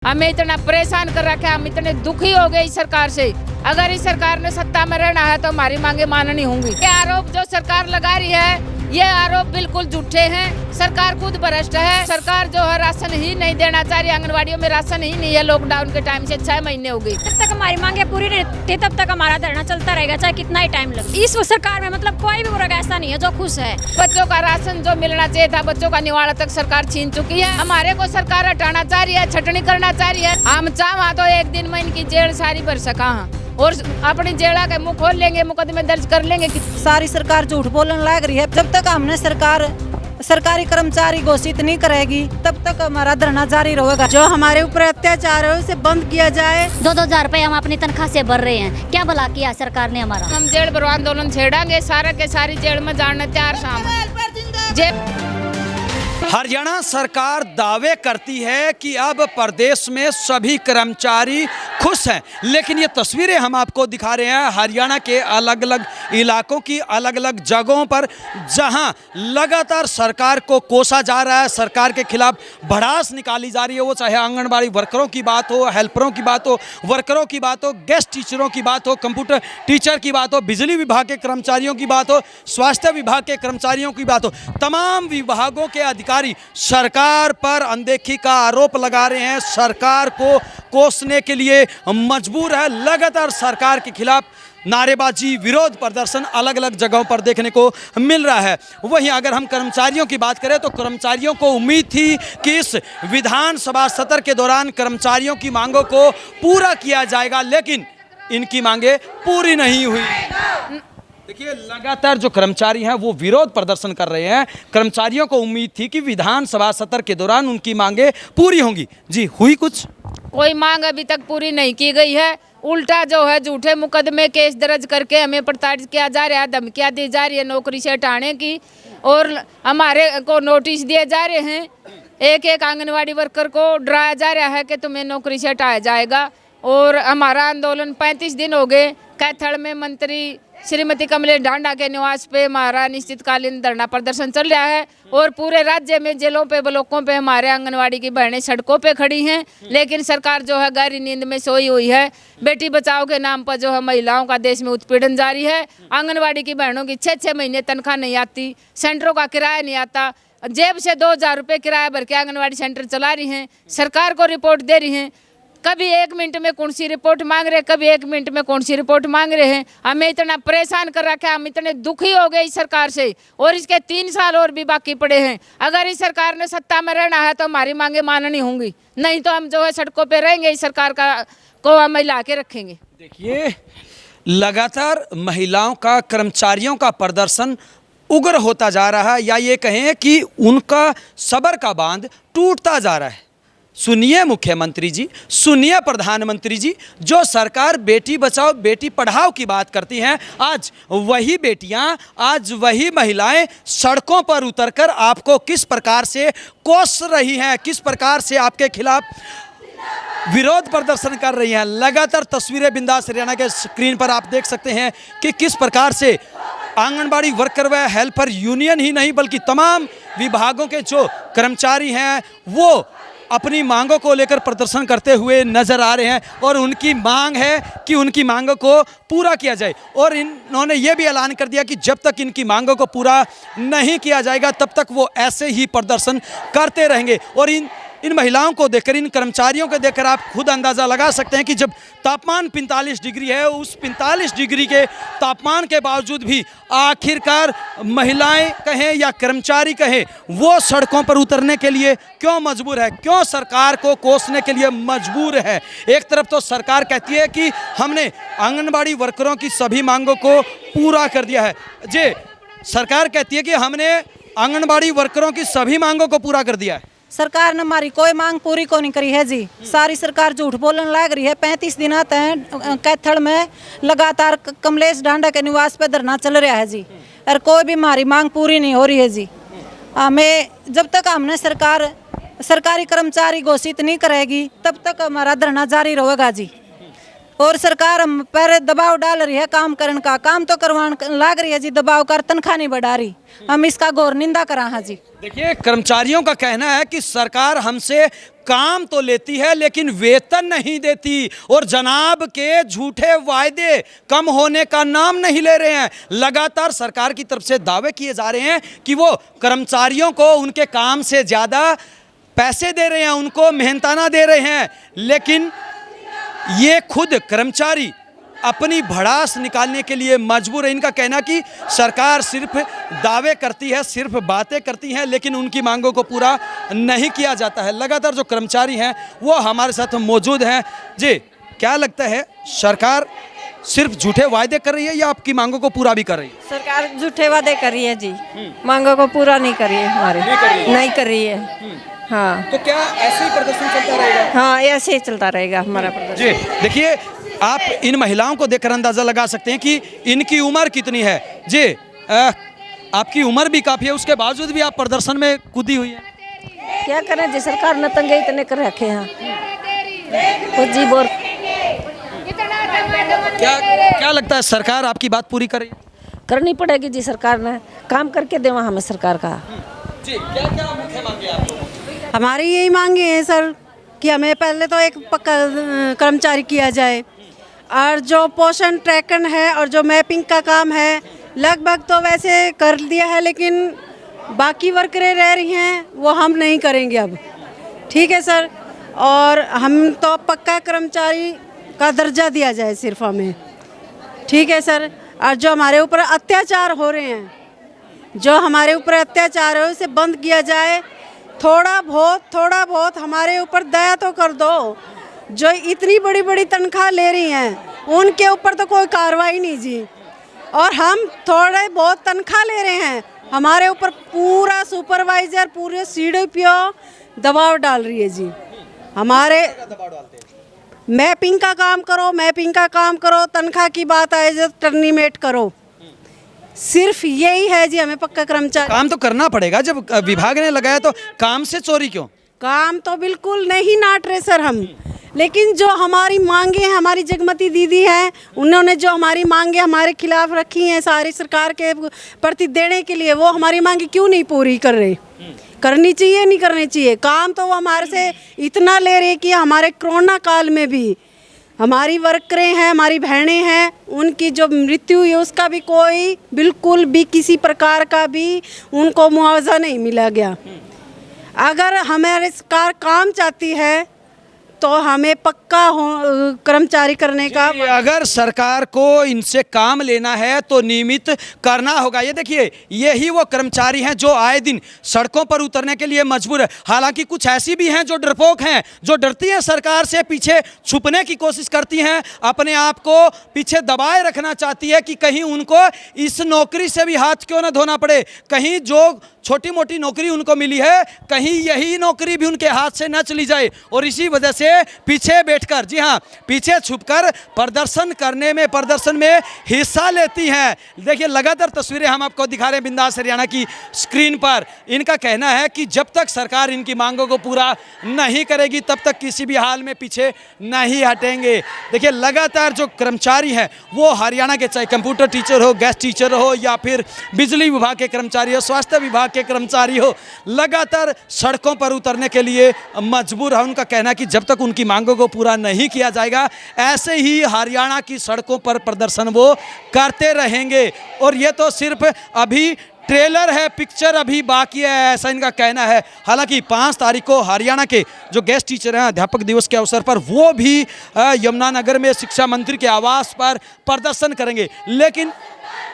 हमें इतना परेशान कर रखा है, हम इतने दुखी हो गए इस सरकार से। अगर इस सरकार ने सत्ता में रहना है तो हमारी मांगे माननी होंगी। ये आरोप जो सरकार लगा रही है, ये आरोप बिल्कुल झूठे हैं। सरकार खुद भ्रष्ट है। सरकार जो है राशन ही नहीं देना चाह रही, आंगनवाड़ियों में राशन ही नहीं है। लॉकडाउन के टाइम से 6 महीने हो गए। जब तक हमारी मांगे पूरी नहीं होती तब तक हमारा धरना चलता रहेगा, चाहे कितना ही टाइम लगे। इस सरकार में मतलब कोई भी वर्ग ऐसा नहीं है जो खुश है। बच्चों का राशन जो मिलना चाहिए था, बच्चों का निवाड़ा तक सरकार छीन चुकी है। हमारे को सरकार हटाना चाह रही है, छटनी करना चाह रही है। हम चाह तो एक दिन में इनकी जेल सारी भर सका और अपनी जेला के मुंह खोल लेंगे, मुकदमे दर्ज कर लेंगे। सारी सरकार झूठ बोलने लग रही है। जब तक हमने सरकारी कर्मचारी घोषित नहीं करेगी तब तक हमारा धरना जारी रहेगा। जो हमारे ऊपर अत्याचार है उसे बंद किया जाए। 2-2 रुपए हम अपनी तनख्वाह से भर रहे हैं, क्या भला किया सरकार ने हमारा। हम जेल भरो आंदोलन छेड़ांगे, सारे के सारी जेल में जाने तैयार शाम। हरियाणा सरकार दावे करती है कि अब प्रदेश में सभी कर्मचारी खुश हैं, लेकिन ये तस्वीरें हम आपको दिखा रहे हैं हरियाणा के अलग अलग इलाकों की, अलग अलग जगहों पर, जहां लगातार सरकार को कोसा जा रहा है, सरकार के खिलाफ भड़ास निकाली जा रही है। वो चाहे आंगनबाड़ी वर्करों की बात हो, हेल्परों की बात हो, वर्करों की बात हो, गेस्ट टीचरों की बात हो, कंप्यूटर टीचर की बात हो, बिजली विभाग के कर्मचारियों की बात हो, स्वास्थ्य विभाग के कर्मचारियों की बात हो। तमाम विभागों के अधिकारी सरकार पर अनदेखी का आरोप लगा रहे हैं, सरकार को कोसने के लिए मजबूर है। लगातार सरकार के खिलाफ नारेबाजी, विरोध प्रदर्शन अलग अलग जगहों पर देखने को मिल रहा है। वहीं अगर हम कर्मचारियों की बात करें तो कर्मचारियों को उम्मीद थी कि इस विधानसभा सत्र के दौरान कर्मचारियों की मांगों को पूरा किया जाएगा, लेकिन इनकी मांगे पूरी नहीं हुई। देखिए, लगातार जो कर्मचारी हैं वो विरोध प्रदर्शन कर रहे हैं। कर्मचारियों को उम्मीद थी कि विधानसभा सत्र के दौरान उनकी मांगे पूरी होंगी। जी, हुई कुछ? कोई मांग अभी तक पूरी नहीं की गई है। उल्टा जो है झूठे मुकदमे केस दर्ज करके हमें प्रताड़ित किया जा रहा है, धमकियां दी जा रही है नौकरी से हटाने की, और हमारे को नोटिस दिए जा रहे हैं। एक एक आंगनवाड़ी वर्कर को डराया जा रहा है कि तुम्हें नौकरी से हटाया जाएगा। और हमारा आंदोलन 35 दिन हो गए। कैथल में मंत्री श्रीमती कमलेश ढांडा के निवास पे हमारा निश्चितकालीन धरना प्रदर्शन चल रहा है, और पूरे राज्य में जेलों पे, ब्लॉकों पे हमारे आंगनवाड़ी की बहनें सड़कों पे खड़ी हैं। लेकिन सरकार जो है गहरी नींद में सोई हुई है। बेटी बचाओ के नाम पर जो है महिलाओं का देश में उत्पीड़न जारी है। आंगनवाड़ी की बहनों की 6-6 महीने तनख्वाह नहीं आती, सेंटरों का किराया नहीं आता, जेब से 2000 रुपये किराया भर के आंगनवाड़ी सेंटर चला रही हैं, सरकार को रिपोर्ट दे रही हैं। कभी 1 मिनट में कौन सी रिपोर्ट मांग रहे हैं, कभी 1 मिनट में कौन सी रिपोर्ट मांग रहे हैं। हमें इतना परेशान कर रखा है, हम इतने दुखी हो गए इस सरकार से, और इसके 3 साल और भी बाकी पड़े हैं। अगर इस सरकार ने सत्ता में रहना है तो हमारी मांगे माननी होंगी, नहीं तो हम जो है सड़कों पे रहेंगे। इस सरकार को हम हिला के रखेंगे। देखिए, लगातार महिलाओं का, कर्मचारियों का प्रदर्शन उग्र होता जा रहा है, या ये कहें कि उनका सब्र का बांध टूटता जा रहा है। सुनिए मुख्यमंत्री जी, सुनिए प्रधानमंत्री जी, जो सरकार बेटी बचाओ बेटी पढ़ाओ की बात करती हैं, आज वही बेटियां, आज वही महिलाएं सड़कों पर उतरकर आपको किस प्रकार से कोस रही हैं, किस प्रकार से आपके खिलाफ विरोध प्रदर्शन कर रही हैं। लगातार तस्वीरें बिंदास हरियाणा के स्क्रीन पर आप देख सकते हैं कि किस प्रकार से आंगनबाड़ी वर्कर व हेल्पर यूनियन ही नहीं बल्कि तमाम विभागों के जो कर्मचारी हैं वो अपनी मांगों को लेकर प्रदर्शन करते हुए नजर आ रहे हैं, और उनकी मांग है कि उनकी मांगों को पूरा किया जाए। और इन्होंने ये भी ऐलान कर दिया कि जब तक इनकी मांगों को पूरा नहीं किया जाएगा तब तक वो ऐसे ही प्रदर्शन करते रहेंगे। और इन महिलाओं को देखकर, इन कर्मचारियों को देखकर आप खुद अंदाज़ा लगा सकते हैं कि जब तापमान 45 डिग्री है, उस 45 डिग्री के तापमान के बावजूद भी आखिरकार महिलाएं कहें या कर्मचारी कहें, वो सड़कों पर उतरने के लिए क्यों मजबूर है, क्यों सरकार को कोसने के लिए मजबूर है। एक तरफ तो सरकार कहती है कि हमने आंगनबाड़ी वर्करों की सभी मांगों को पूरा कर दिया है। जी, सरकार कहती है कि हमने आंगनबाड़ी वर्करों की सभी मांगों को पूरा कर दिया है। सरकार ने हमारी कोई मांग पूरी को नहीं करी है जी। सारी सरकार झूठ बोलने लग रही है। 35 दिन आते हैं कैथल में लगातार कमलेश ढांडा के निवास पे धरना चल रहा है जी, और कोई भी हमारी मांग पूरी नहीं हो रही है जी। हमें जब तक हमने सरकारी कर्मचारी घोषित नहीं करेगी तब तक हमारा धरना जारी रहेगा जी। और सरकार हम पर दबाव डाल रही है काम करने का, काम तो करवाने लाग रही है जी, दबाव कर तनख्वाह नहीं बढ़ा रही, हम इसका घोर निंदा करा हाँ जी। देखिए, कर्मचारियों का कहना है कि सरकार हमसे काम तो लेती है लेकिन वेतन नहीं देती, और जनाब के झूठे वायदे कम होने का नाम नहीं ले रहे हैं। लगातार सरकार की तरफ से दावे किए जा रहे हैं कि वो कर्मचारियों को उनके काम से ज़्यादा पैसे दे रहे हैं, उनको मेहनताना दे रहे हैं, लेकिन ये खुद कर्मचारी अपनी भड़ास निकालने के लिए मजबूर है। इनका कहना कि सरकार सिर्फ दावे करती है, सिर्फ बातें करती हैं, लेकिन उनकी मांगों को पूरा नहीं किया जाता है। लगातार जो कर्मचारी हैं वो हमारे साथ मौजूद हैं। जी, क्या लगता है, सरकार सिर्फ झूठे वायदे कर रही है या आपकी मांगों को पूरा भी कर रही है? सरकार झूठे वादे कर रही है जी, मांगों को पूरा नहीं कर रही है हमारे, नहीं कर रही है। हाँ, तो क्या ऐसे ही प्रदर्शन चलता रहेगा? हाँ, ऐसे ही चलता रहेगा हमारा प्रदर्शन। जी, देखिए, आप इन महिलाओं को देखकर अंदाजा लगा सकते हैं कि इनकी उम्र कितनी है। जी, आपकी उम्र भी काफ़ी है, उसके बावजूद भी आप प्रदर्शन में कूदी हुई है। क्या करें जी, सरकार ने तंगे इतने कर रखे हैं कुछ जी बोर। क्या लगता है, सरकार आपकी बात पूरी कर रही है? करनी पड़ेगी जी, सरकार ने काम करके देवा हमें सरकार का। जी, क्या क्या मुख्य मांगे आप लोगों की? हमारी यही मांगे हैं सर कि हमें पहले तो एक पक्का कर्मचारी किया जाए, और जो पोषण ट्रैकन है और जो मैपिंग का काम है लगभग तो वैसे कर दिया है, लेकिन बाकी वर्करें रह रही हैं वो हम नहीं करेंगे अब। ठीक है सर, और हम तो पक्का कर्मचारी का दर्जा दिया जाए सिर्फ हमें। ठीक है सर, और जो हमारे ऊपर अत्याचार हो रहे हैं, जो हमारे ऊपर अत्याचार है उसे बंद किया जाए। थोड़ा बहुत हमारे ऊपर दया तो कर दो। जो इतनी बड़ी बड़ी तनख्वाह ले रही हैं उनके ऊपर तो कोई कार्रवाई नहीं जी, और हम थोड़े बहुत तनख्वाह ले रहे हैं, हमारे ऊपर पूरा सुपरवाइजर, पूरे CDPO दबाव डाल रही है जी। हमारे मैपिंग का काम करो, तनख्वाह की बात आए जो टर्मिनेट करो, सिर्फ यही है जी हमें पक्का कर्मचारी। काम तो करना पड़ेगा, जब विभाग ने लगाया तो काम से चोरी क्यों? काम तो बिल्कुल नहीं नाट रहे सर हम, लेकिन जो हमारी मांगे हैं, हमारी जगमती दीदी हैं, उन्होंने जो हमारी मांगे हमारे खिलाफ रखी हैं सारी सरकार के प्रति देने के लिए, वो हमारी मांगे क्यों नहीं पूरी कर रहे? करनी चाहिए, नहीं करनी चाहिए? काम तो वो हमारे से इतना ले रहे कि हमारे कोरोना काल में भी हमारी वर्करें हैं, हमारी बहनें हैं, उनकी जो मृत्यु हुई उसका भी कोई बिल्कुल भी किसी प्रकार का भी उनको मुआवजा नहीं मिला गया। अगर हमारे सरकार काम चाहती है तो हमें पक्का कर्मचारी करने का। अगर सरकार को इनसे काम लेना है तो नियमित करना होगा। ये देखिए, यही वो कर्मचारी हैं जो आए दिन सड़कों पर उतरने के लिए मजबूर है। हालांकि कुछ ऐसी भी हैं जो डरपोक हैं, जो डरती हैं सरकार से, पीछे छुपने की कोशिश करती हैं, अपने आप को पीछे दबाए रखना चाहती है कि कहीं उनको इस नौकरी से भी हाथ क्यों ना धोना पड़े, कहीं जो छोटी मोटी नौकरी उनको मिली है कहीं यही नौकरी भी उनके हाथ से न चली जाए, और इसी वजह से पीछे बैठकर, जी हाँ, पीछे छुपकर प्रदर्शन में हिस्सा लेती हैं। देखिए, लगातार तस्वीरें हम आपको दिखा रहे हैं बिंदास हरियाणा की स्क्रीन पर। इनका कहना है कि जब तक सरकार इनकी मांगों को पूरा नहीं करेगी तब तक किसी भी हाल में पीछे नहीं हटेंगे। देखिए, लगातार जो कर्मचारी हैं वो हरियाणा के, चाहे कंप्यूटर टीचर हो, गैस टीचर हो, या फिर बिजली विभाग के कर्मचारी हो, स्वास्थ्य विभाग के कर्मचारी हो, लगातार सड़कों पर उतरने के लिए मजबूर है। उनका कहना है कि जब तक उनकी मांगों को पूरा नहीं किया जाएगा ऐसे ही हरियाणा की सड़कों पर प्रदर्शन वो करते रहेंगे। और ये तो सिर्फ अभी ट्रेलर है, पिक्चर अभी बाकी है, ऐसा इनका कहना है। हालांकि 5 तारीख को हरियाणा के जो गेस्ट टीचर हैं, अध्यापक दिवस के अवसर पर वो भी यमुनानगर में शिक्षा मंत्री के आवास पर प्रदर्शन करेंगे। लेकिन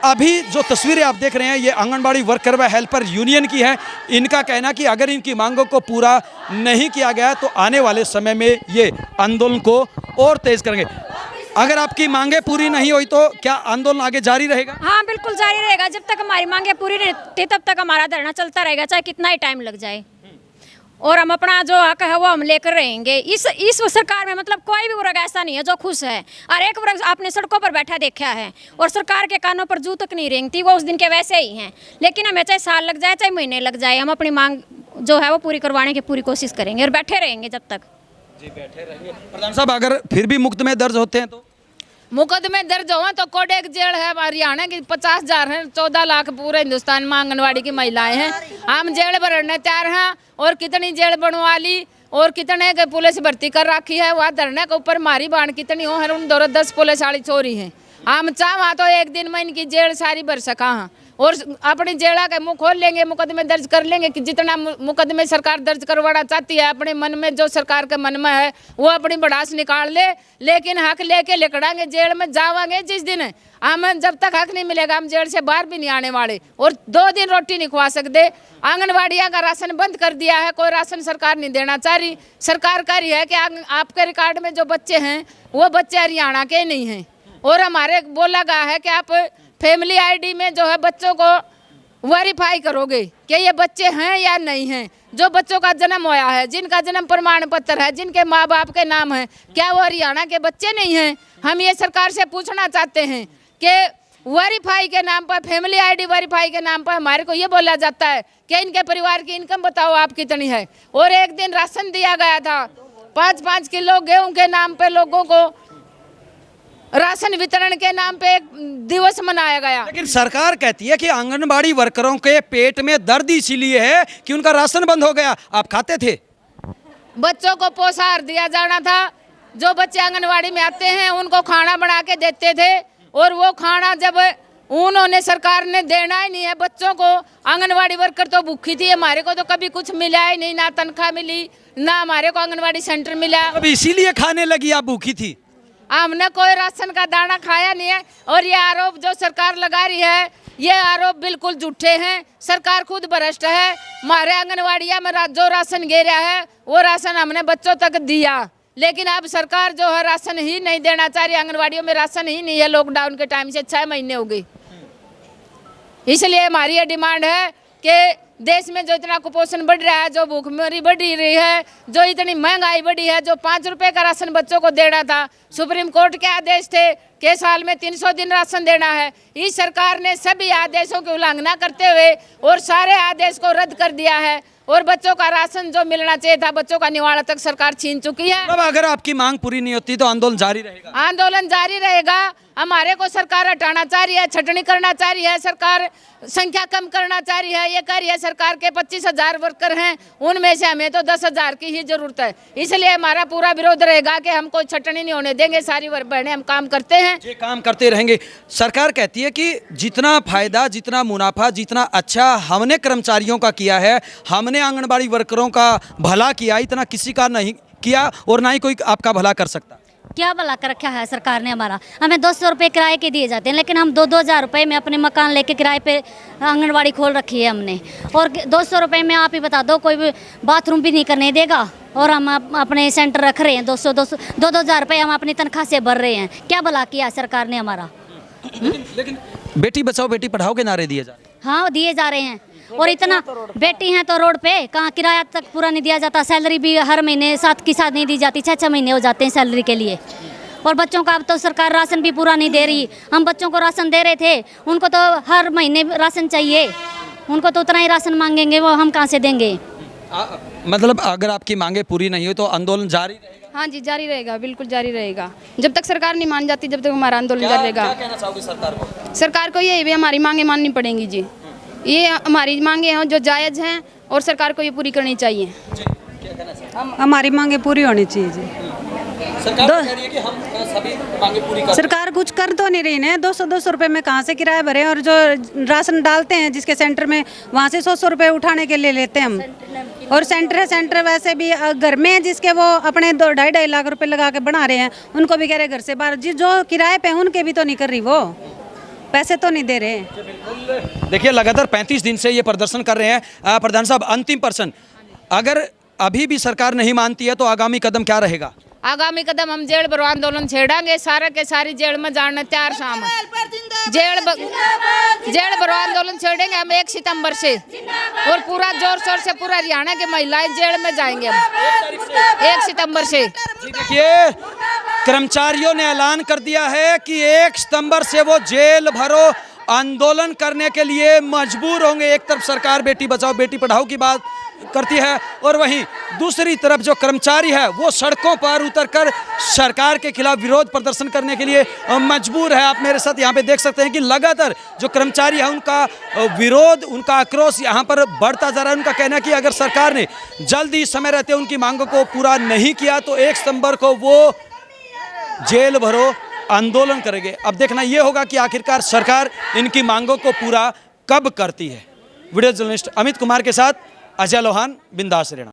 अभी जो तस्वीरें आप देख रहे हैं ये आंगनबाड़ी वर्कर व हेल्पर यूनियन की है। इनका कहना कि अगर इनकी मांगों को पूरा नहीं किया गया तो आने वाले समय में ये आंदोलन को और तेज करेंगे। अगर आपकी मांगे पूरी नहीं हुई तो क्या आंदोलन आगे जारी रहेगा? हाँ, बिल्कुल जारी रहेगा। जब तक हमारी मांगे पूरी नहीं होती तब तक हमारा धरना चलता रहेगा, चाहे कितना ही टाइम लग जाए, और हम अपना जो हक है वो हम लेकर रहेंगे। इस सरकार में मतलब कोई भी वर्ग ऐसा नहीं है जो खुश है, और एक वर्ग आपने सड़कों पर बैठा देखा है और सरकार के कानों पर जू तक नहीं रेंगती, वो उस दिन के वैसे ही हैं। लेकिन हमें चाहे साल लग जाए, चाहे महीने लग जाए, हम अपनी मांग जो है वो पूरी करवाने की पूरी कोशिश करेंगे और बैठे रहेंगे जब तक। जी, बैठे रहेंगे। प्रधान साहब, अगर फिर भी मुकदमे दर्ज होते हैं तो? मुकदमे दर्ज हुए तो कोडेक जेल है हरियाणा की 50,000 है, 14 लाख पूरे हिंदुस्तान में आंगनवाड़ी की महिलाएं हैं। हम जेल भरने तैयार हैं और कितनी जेल बनवा ली और कितने के पुलिस भर्ती कर रखी है, वह धरने के ऊपर मारी बाण कितनी हो है, उन 10 पुलिस वाली चोरी है। हम चाह तो एक दिन में इनकी जेल सारी भर सका हैं और अपनी जेड़ा के मुंह खोल लेंगे, मुकदमे दर्ज कर लेंगे कि जितना मुकदमे सरकार दर्ज करवाना चाहती है अपने मन में, जो सरकार के मन में है वो अपनी भड़ास निकाल ले, लेकिन हक लेके लिकड़ांगे, जेल में जावांगे जिस दिन। हम जब तक हक नहीं मिलेगा हम जेल से बाहर भी नहीं आने वाले और 2 दिन रोटी नहीं खवा सकते। आंगनवाड़ियाँ का राशन बंद कर दिया है, कोई राशन सरकार नहीं देना चाह रही। सरकार कह रही है कि आपके रिकॉर्ड में जो बच्चे हैं वो बच्चे हरियाणा के नहीं हैं और हमारे बोला गया है कि आप फैमिली आईडी में जो है बच्चों को वेरीफाई करोगे कि ये बच्चे हैं या नहीं हैं। जो बच्चों का जन्म होया है, जिनका जन्म प्रमाण पत्र है, जिनके माँ बाप के नाम है, क्या वो हरियाणा के बच्चे नहीं हैं? हम ये सरकार से पूछना चाहते हैं कि वेरीफाई के नाम पर, फैमिली आईडी वेरीफाई के नाम पर हमारे को ये बोला जाता है कि इनके परिवार की इनकम बताओ आप कितनी है। और एक दिन राशन दिया गया था 5-5 किलो गेहूं के नाम पे, लोगों को राशन वितरण के नाम पे एक दिवस मनाया गया। लेकिन सरकार कहती है कि आंगनबाड़ी वर्करों के पेट में दर्द इसीलिए है कि उनका राशन बंद हो गया। आप खाते थे? बच्चों को पोषाहार दिया जाना था, जो बच्चे आंगनवाड़ी में आते हैं उनको खाना बना के देते थे और वो खाना जब उन्होंने, सरकार ने देना ही नहीं है बच्चों को, आंगनवाड़ी वर्कर तो भूखी थी। हमारे को तो कभी कुछ मिला ही नहीं, ना तनख्वाह मिली ना हमारे को आंगनवाड़ी सेंटर मिला। अब इसीलिए खाने लगी, आप भूखी थी? हमने कोई राशन का दाना खाया नहीं है और ये आरोप जो सरकार लगा रही है ये आरोप बिल्कुल झूठे हैं। सरकार खुद भ्रष्ट है। हमारे आंगनवाड़िया में जो राशन गिरा है वो राशन हमने बच्चों तक दिया, लेकिन अब सरकार जो है राशन ही नहीं देना चाह रही। आंगनवाड़ियों में राशन ही नहीं है, लॉकडाउन के टाइम से 6 महीने हो गए। इसलिए हमारी ये डिमांड है कि देश में जो इतना कुपोषण बढ़ रहा है, जो भूखमरी बढ़ रही है, जो इतनी महंगाई बढ़ी है, जो 5 रुपए का राशन बच्चों को देना था, सुप्रीम कोर्ट के आदेश थे कि साल में 300 दिन राशन देना है। इस सरकार ने सभी आदेशों की उल्लंघना करते हुए और सारे आदेश को रद्द कर दिया है और बच्चों का राशन जो मिलना चाहिए था, बच्चों का निवाड़ा तक सरकार छीन चुकी है। अब अगर आपकी मांग पूरी नहीं होती तो आंदोलन जारी रहेगा? आंदोलन जारी रहेगा। हमारे को सरकार हटाना चाह रही है, छटनी करना चाह रही है, सरकार संख्या कम करना चाह रही है। ये कह रही है सरकार के 25,000 वर्कर हैं, उनमें से हमें तो 10,000 की ही जरूरत है। इसलिए हमारा पूरा विरोध रहेगा कि हम कोई छटनी नहीं होने देंगे। सारी बहनें हम काम करते हैं, ये काम करते रहेंगे। सरकार कहती है कि जितना फायदा, जितना मुनाफा, जितना अच्छा हमने कर्मचारियों का किया है, हमने आंगनबाड़ी वर्करों का भला किया, इतना किसी का नहीं किया और ना ही कोई आपका भला कर सकता। क्या भला कर रखा है सरकार ने हमारा? हमें 200 रुपये किराए के दिए जाते हैं, लेकिन हम 2-2 हज़ार रुपये में अपने मकान लेके किराए पे आंगनवाड़ी खोल रखी है हमने। और 200 रुपये में आप ही बता दो, कोई भी बाथरूम भी नहीं करने देगा और हम अपने सेंटर रख रहे हैं। 2-2 हज़ार रुपये हम अपनी तनख्वाह से भर रहे हैं। क्या भला किया सरकार ने हमारा? लेकिन बेटी बचाओ बेटी पढ़ाओ के नारे दिए जा रहे हैं। हाँ, दिए जा रहे हैं। और इतना बेटी हैं तो रोड पे कहाँ किराया तक पूरा नहीं दिया जाता। सैलरी भी हर महीने साथ की साथ नहीं दी जाती, 6-6 महीने हो जाते हैं सैलरी के लिए। और बच्चों का अब तो सरकार राशन भी पूरा नहीं दे रही। हम बच्चों को राशन दे रहे थे, उनको तो हर महीने राशन चाहिए, उनको तो उतना ही राशन मांगेंगे, वो हम कहाँ से देंगे? मतलब अगर आपकी मांगे पूरी नहीं हो तो आंदोलन जारी रहेगा? हाँ जी, जारी रहेगा, बिल्कुल जारी रहेगा। जब तक सरकार नहीं मान जाती जब तक हमारा आंदोलन जारी रहेगा। क्या कहना चाहोगे सरकार को? सरकार को ये भी हमारी मांगे माननी पड़ेंगी जी। ये हमारी मांगे हैं जो जायज़ हैं और सरकार को ये पूरी करनी चाहिए। हमारी मांगे पूरी होनी चाहिए जी। सरकार कह रही है कि हम सभी मांगे पूरी कर। सरकार कुछ कर तो नहीं रही है। 200-200 रुपये में कहाँ से किराया भरे? और जो राशन डालते हैं जिसके सेंटर में, वहाँ से 100 रुपये उठाने के लिए लेते हैं हम। और सेंटर वैसे भी घर में है जिसके वो अपने 2-2.5 लाख रुपए लगा के बना रहे हैं, उनको भी कह रहे घर से बाहर। जो किराए पे उनके भी तो नहीं कर रही, वो पैसे तो नहीं दे रहे। देखिए लगातार 35 दिन से ये प्रदर्शन कर रहे हैं। प्रधान साहब, अंतिम प्रश्न, अगर अभी भी सरकार नहीं मानती है तो आगामी कदम क्या रहेगा? आगामी कदम हम जेल भरो आंदोलन छेड़ेंगे। सारे के सारी जेल में जाने तैयार शाम जेल भरो आंदोलन छेड़ेंगे हम 1 सितंबर से और पूरा जोर शोर से पूरा हरियाणा की महिलाएं जेल में जाएंगे हम 1 सितंबर से। देखिए कर्मचारियों ने ऐलान कर दिया है कि 1 सितंबर से वो जेल भरो आंदोलन करने के लिए मजबूर होंगे। एक तरफ सरकार बेटी बचाओ बेटी पढ़ाओ की बात करती है और वहीं दूसरी तरफ जो कर्मचारी है वो सड़कों पर उतरकर सरकार के खिलाफ विरोध प्रदर्शन करने के लिए मजबूर है। आप मेरे साथ यहाँ पे देख सकते हैं कि लगातार जो कर्मचारी है उनका विरोध, उनका आक्रोश यहाँ पर बढ़ता जा रहा है। उनका कहना है कि अगर सरकार ने जल्दी समय रहते उनकी मांगों को पूरा नहीं किया तो 1 सितंबर को वो जेल भरो आंदोलन करेंगे। अब देखना ये होगा कि आखिरकार सरकार इनकी मांगों को पूरा कब करती है। वीडियो जर्नलिस्ट अमित कुमार के साथ अजय लोहान, बिंदास हरियाणा।